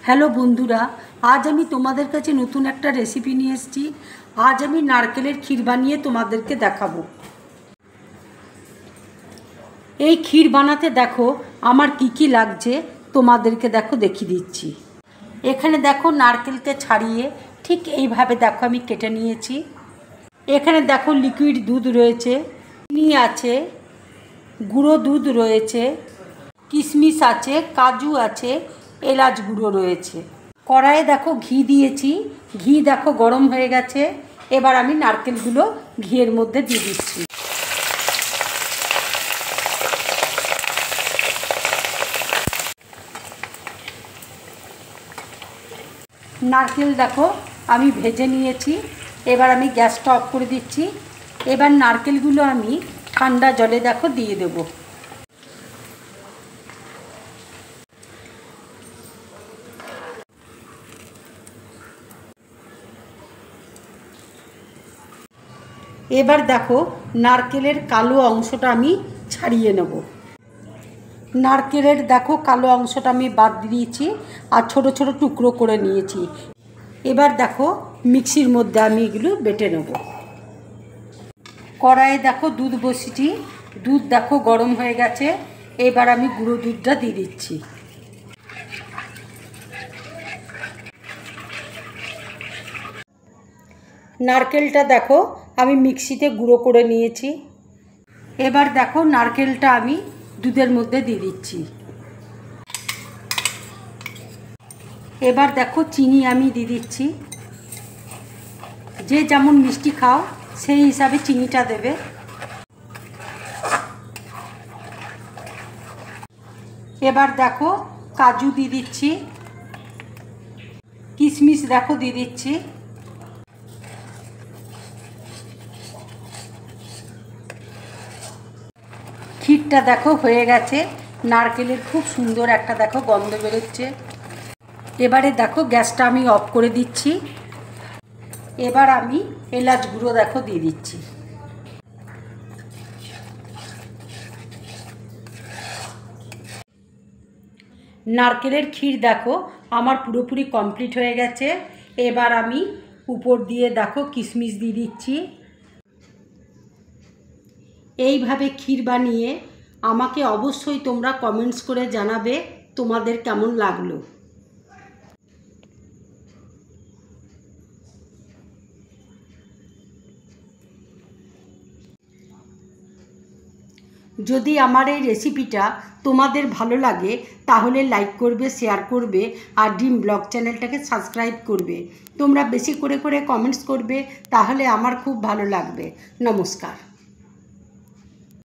Hello বন্ধুরা, আজ আমি তোমাদের কাছে নতুন একটা রেসিপি নিয়ে এসেছি। আজ আমি নারকেলের ক্ষীর বানিয়ে তোমাদেরকে দেখাবো। এই ক্ষীর বানাতে দেখো আমার কি লাগছে তোমাদেরকে দেখিয়ে দিচ্ছি। এখানে দেখো নারকেলকে ছাড়িয়ে ঠিক এইভাবে দেখো আমি কেটে নিয়েছি। এখানে দেখো লিকুইড দুধ রয়েছে, চিনি আছে, গুঁড়ো দুধ রয়েছে, কিশমিশ আছে, কাজু আছে, এলাচ গুঁড়ো রয়েছে। কড়াইয়ে দেখো ঘি দিয়েছি, ঘি দেখো গরম হয়ে গেছে। এবার আমি নারকেলগুলো ঘিয়ের মধ্যে দিয়ে দিচ্ছি। নারকেল দেখো আমি ভেজে নিয়েছি। এবার আমি গ্যাসটা অফ করে দিচ্ছি। এবার নারকেলগুলো আমি ঠান্ডা জলে দেখো দিয়ে দেবো। এবার দেখো নারকেলের কালো অংশটা আমি ছাড়িয়ে নেব। নারকেলের দেখো কালো অংশটা আমি বাদ দিয়েছি আর ছোট ছোট টুকরো করে নিয়েছি। এবার দেখো মিক্সির মধ্যে আমি এগুলো বেটে নেব। কড়াইয়ে দেখো দুধ বসিয়েছি, দুধ দেখো গরম হয়ে গেছে। এবার আমি গুঁড়ো দুধটা দিয়ে দিচ্ছি। নারকেলটা দেখো আমি মিক্সিতে গুঁড়ো করে নিয়েছি। এবার দেখো নারকেলটা আমি দুধের মধ্যে দিয়ে দিচ্ছি। এবার দেখো চিনি আমি দিয়ে দিচ্ছি। যে যেমন মিষ্টি খাও সেই হিসাবে চিনিটা দেবে। এবার দেখো কাজু দিয়ে দিচ্ছি, কিশমিশ দেখো দিয়ে দিচ্ছি। ক্ষীরটা দেখো হয়ে গেছে, নারকেলের খুব সুন্দর একটা দেখো গন্ধ বেরোচ্ছে। এবারে দেখো গ্যাসটা আমি অফ করে দিচ্ছি। এবার আমি এলাচ গুঁড়ো দেখো দিয়ে দিচ্ছি। নারকেলের ক্ষীর দেখো আমার পুরোপুরি কমপ্লিট হয়ে গেছে। এবার আমি উপর দিয়ে দেখো কিশমিশ দিয়ে দিচ্ছি। এইভাবে ক্ষীর বানিয়ে আমাকে অবশ্যই তোমরা কমেন্টস করে জানাবে তোমাদের কেমন লাগলো। যদি আমার এই রেসিপিটা তোমাদের ভালো লাগে তাহলে লাইক করবে, শেয়ার করবে আর ড্রিম ব্লগ চ্যানেলটাকে সাবস্ক্রাইব করবে। তোমরা বেশি করে কমেন্টস করবে, তাহলে আমার খুব ভালো লাগবে। নমস্কার।